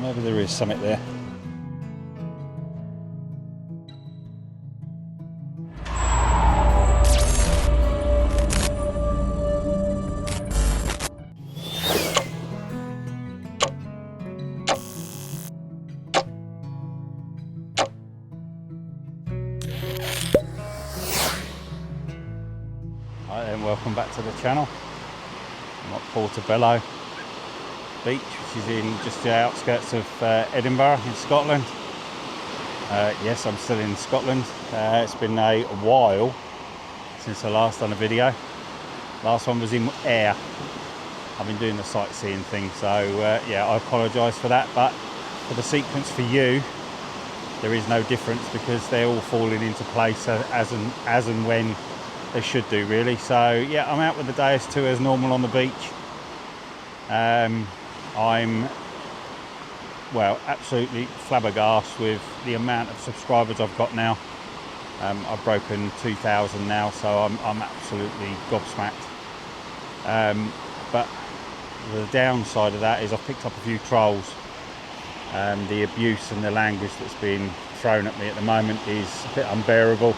Maybe there is something there. Hi then, welcome back to the channel. I'm at Portobello Beach, which is in just the outskirts of Edinburgh in Scotland. Yes, I'm still in Scotland. It's been a while since I last done a video. Last one was in Ayr. I've been doing the sightseeing thing, so yeah, I apologise for that, but for the sequence for you, there is no difference because they're all falling into place as and when they should do, really. So yeah, I'm out with the Deus 2 as normal on the beach. I'm, well, absolutely flabbergasted with the amount of subscribers I've got now. I've broken 2,000 now, so I'm absolutely gobsmacked. But the downside of that is I've picked up a few trolls. The abuse and the language that's been thrown at me at the moment is a bit unbearable.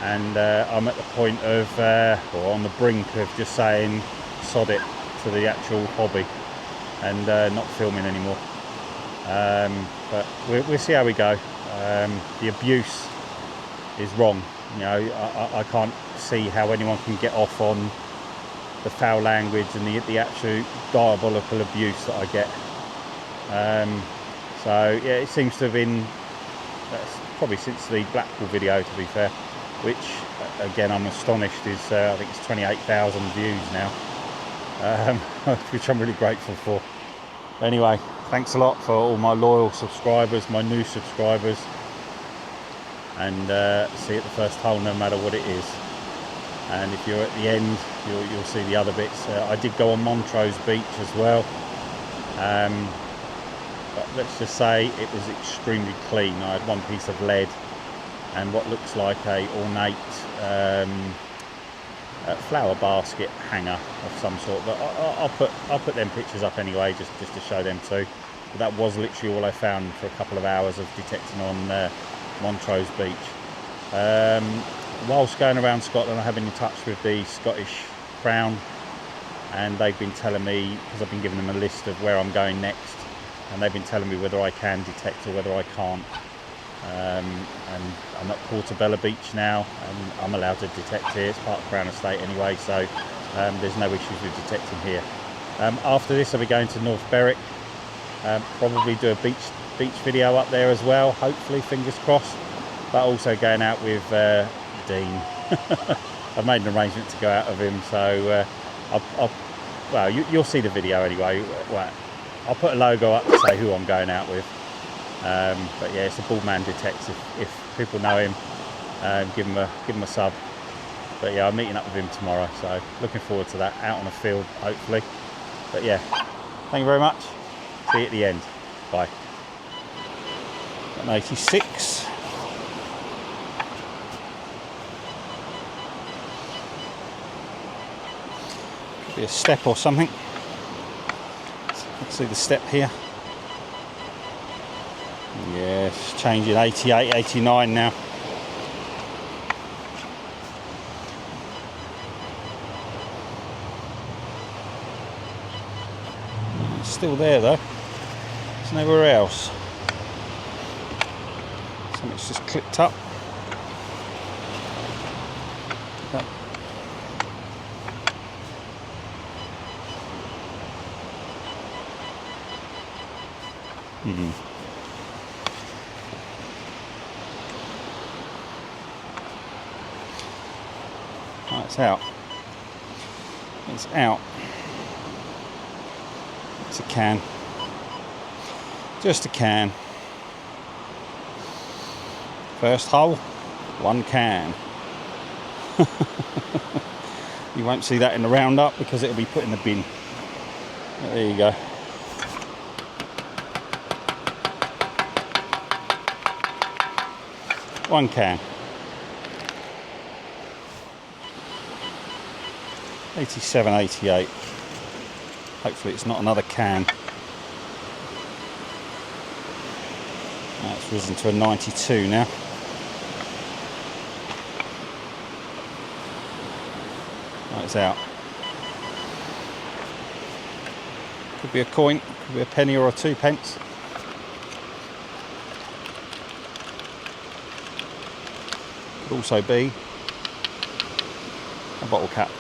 And I'm at the point of, or on the brink of just saying sod it to the actual hobby and not filming anymore. But we'll see how we go. The abuse is wrong. You know, I can't see how anyone can get off on the foul language and the absolute diabolical abuse that I get. So yeah, it seems to have been probably since the Blackpool video, to be fair, which again I'm astonished is I think it's 28,000 views now, which I'm really grateful for. Anyway, thanks a lot for all my loyal subscribers, my new subscribers, and see at the first hole no matter what it is. And if you're at the end, you'll see the other bits. I did go on Montrose Beach as well, but let's just say it was extremely clean. I had one piece of lead and what looks like a ornate flower basket hanger of some sort, but I'll put them pictures up anyway, just to show them too. But that was literally all I found for a couple of hours of detecting on Montrose Beach. Whilst going around Scotland, I have been in touch with the Scottish Crown, and they've been telling me, because I've been giving them a list of where I'm going next, and they've been telling me whether I can detect or whether I can't. And I'm at Portobello Beach now, and I'm allowed to detect here. It's part of Crown Estate anyway, so there's no issues with detecting here. After this, I'll be going to North Berwick, probably do a beach video up there as well, hopefully, fingers crossed, but also going out with Dean. I've made an arrangement to go out with him, so well, you'll see the video anyway. Well, I'll put a logo up to say who I'm going out with. But yeah, it's a Bald Man Detects. If people know him, give him a sub. But yeah, I'm meeting up with him tomorrow, so looking forward to that, out on the field hopefully. But yeah, thank you very much. See you at the end. Bye. Got an 86. Could be a step or something. Let's see the step here. Yeah, it's changing, 88, 89 now. It's still there though. It's nowhere else. Something's just clipped up. Oh, it's out. It's out. It's a can. Just a can. First hole, one can. You won't see that in the roundup because it'll be put in the bin. There you go. One can. 87, 88. Hopefully it's not another can. It's risen to a 92 now. It's out. Could be a coin, could be a penny or a 2 pence. Could also be a bottle cap.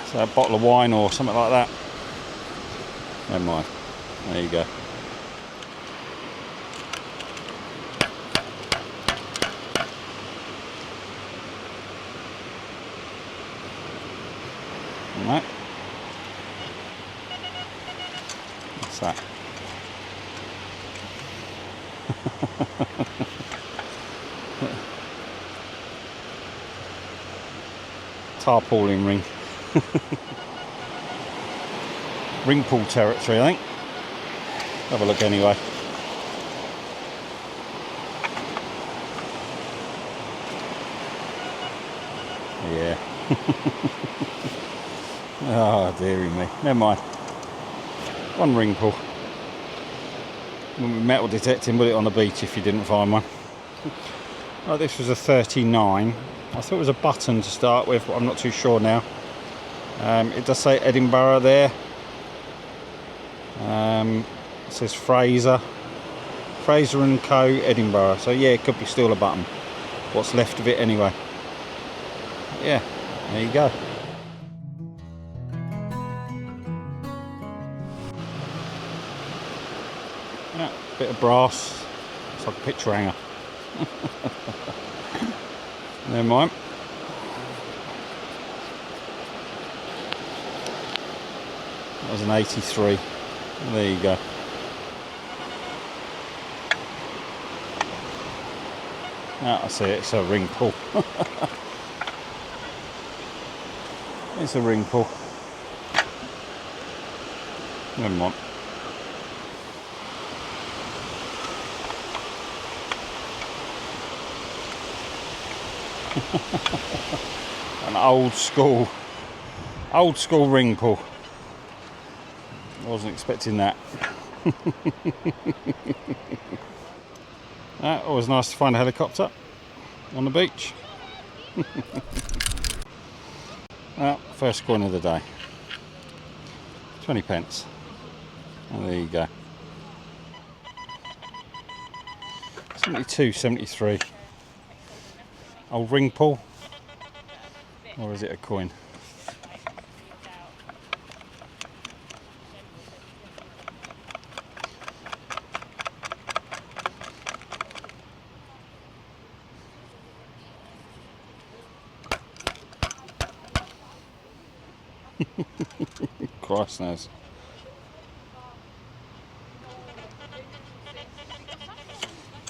So a bottle of wine or something like that. Never mind. There you go. Right. What's that? Tarpaulin ring. Ringpool territory, I think. Have a look anyway. Yeah. Oh dearie me. Never mind. One Ringpool. Wouldn't be metal detecting, would it, on the beach if you didn't find one? Oh, this was a 39. I thought it was a button to start with, but I'm not too sure now. It does say Edinburgh there. It says Fraser and Co. Edinburgh. So yeah, it could be still a button. What's left of it anyway. Yeah, there you go. Yeah, bit of brass. It's like a picture hanger. Never mind. That was an 83. There you go. Ah, I see it. It's a Ringpool. It's a Ringpool. Never mind. An old school Ringpool. I wasn't expecting that. Always nice to find a helicopter on the beach. Well, first coin of the day. 20 pence. And there you go. 72, 73. Old Ringpool. Or is it a coin? Christ knows.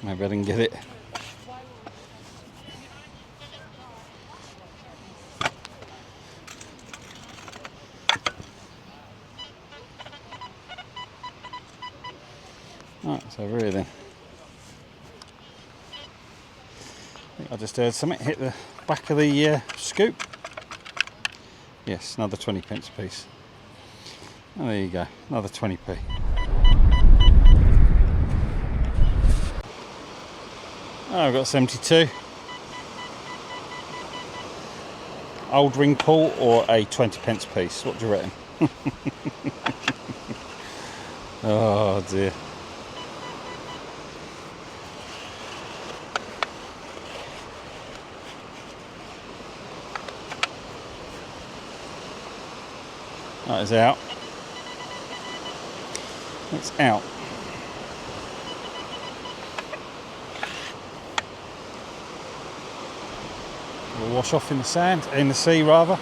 Maybe I didn't get it. Right, so really then. I think I just heard something hit the back of the scoop. Yes, another 20 pence piece. Oh, there you go, another 20p. Oh, I've got 72. Old Ringpool or a 20 pence piece? What do you reckon? Oh dear. That is out. It's out. We'll wash off in the sand, in the sea rather.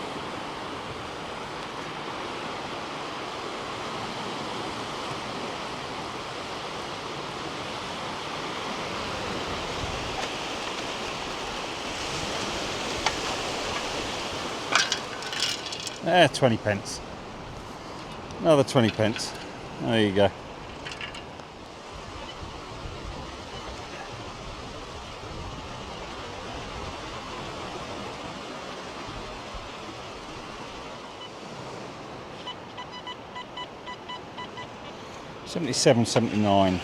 There, 20 pence. Another 20 pence. There you go. $77.79.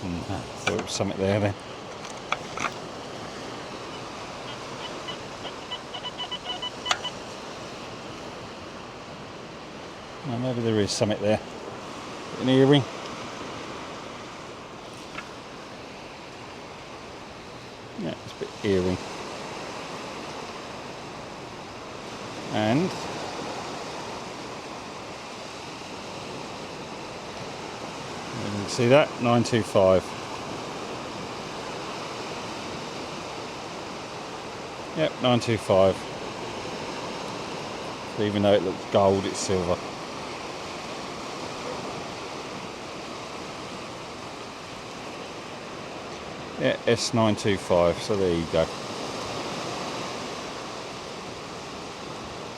Thought it was something there then. Well, maybe there is something there. An earring. Yeah, it's a bit earring. And you can see that 925. Yep, 925. So even though it looks gold, it's silver. Yeah, S925. So there you go.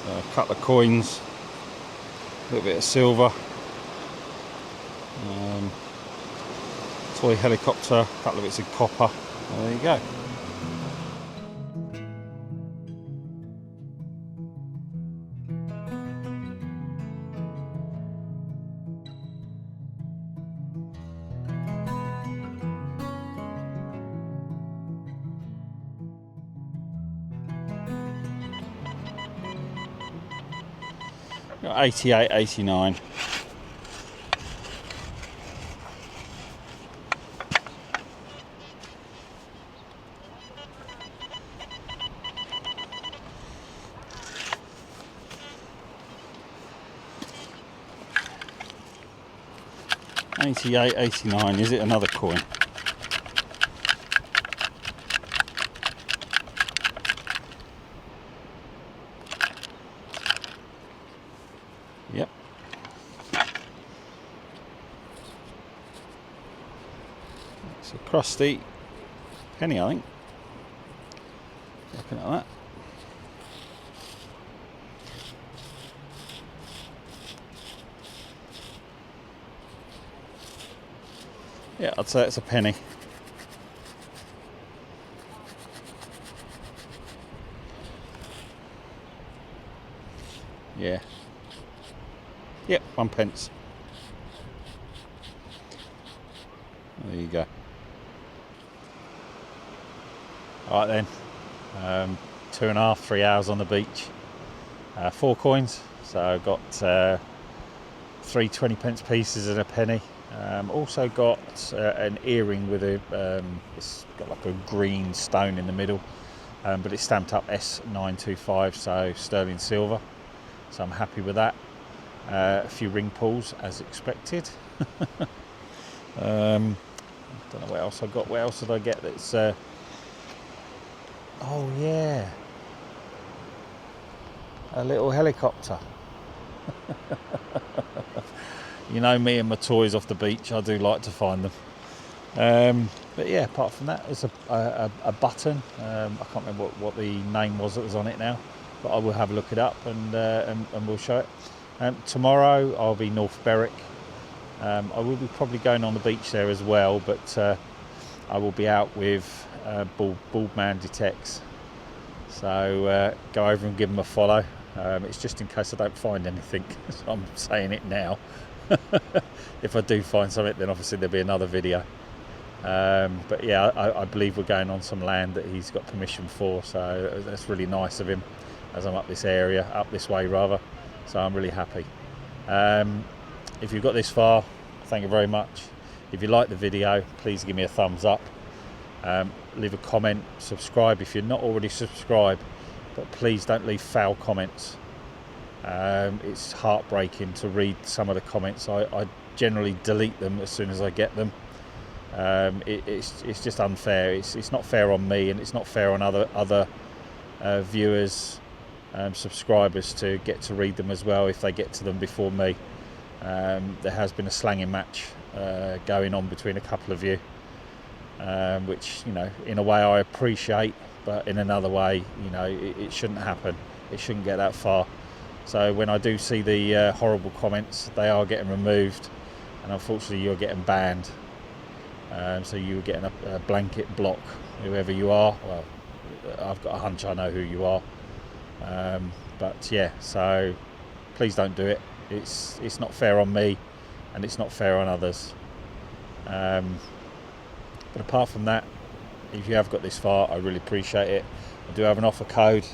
A couple of coins, a little bit of silver, toy helicopter, a couple of bits of copper. There you go. Got 88, 89. $88.89. Is it another coin? Yep. It's a crusty penny, I think. Looking at that. Yeah, I'd say it's a penny. Yeah. Yep, 1 pence. There you go. Alright then. 2.5, 3 hours on the beach. 4 coins. So I've got 3 20p pieces and a penny. Also got an earring with a it's got like a green stone in the middle, but it's stamped up S925, so sterling silver, so I'm happy with that. A few ring pools as expected. Don't know what else I got. What else did I get that's oh yeah, a little helicopter. You know me and my toys off the beach, I do like to find them. But yeah, apart from that, there's a button. I can't remember what the name was that was on it now, but I will have a look it up and we'll show it. Tomorrow I'll be North Berwick. I will be probably going on the beach there as well, but I will be out with Bald Man Detects. So go over and give them a follow. It's just in case I don't find anything, so I'm saying it now. If I do find something, then obviously there'll be another video. But yeah, I believe we're going on some land that he's got permission for, so that's really nice of him, as I'm up this area, up this way rather, so I'm really happy. If you've got this far, thank you very much. If you like the video, please give me a thumbs up, leave a comment, subscribe if you're not already subscribed, but please don't leave foul comments. It's heartbreaking to read some of the comments. I generally delete them as soon as I get them. It's just unfair. It's not fair on me, and it's not fair on other viewers, subscribers to get to read them as well if they get to them before me. There has been a slanging match going on between a couple of you, which, you know, in a way I appreciate, but in another way, you know, it shouldn't happen. It shouldn't get that far. So when I do see the horrible comments, they are getting removed, and unfortunately you're getting banned. So you're getting a blanket block, whoever you are. Well, I've got a hunch I know who you are. But yeah, so please don't do it. It's not fair on me, and it's not fair on others. But apart from that, if you have got this far, I really appreciate it. I do have an offer code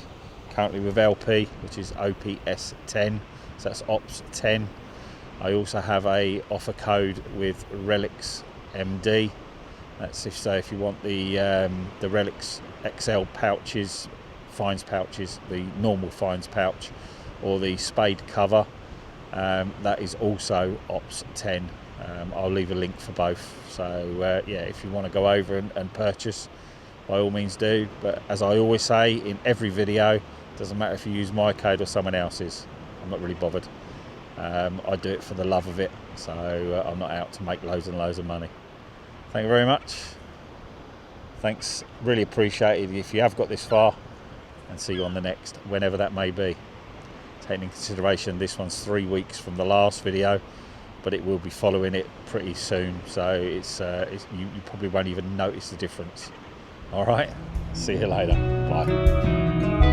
currently with LP, which is OPS10, so that's OPS10. I also have a offer code with relics MD. That's if you want the relics XL pouches, fines pouches, the normal fines pouch, or the spade cover, that is also OPS10. I'll leave a link for both. So yeah, if you want to go over and purchase, by all means do. But as I always say in every video, doesn't matter if you use my code or someone else's, I'm not really bothered. I do it for the love of it, so I'm not out to make loads and loads of money. Thank you very much. Thanks, really appreciate it if you have got this far, and see you on the next, whenever that may be. Taking into consideration this one's 3 weeks from the last video, but it will be following it pretty soon, so you probably won't even notice the difference. All right, see you later. Bye.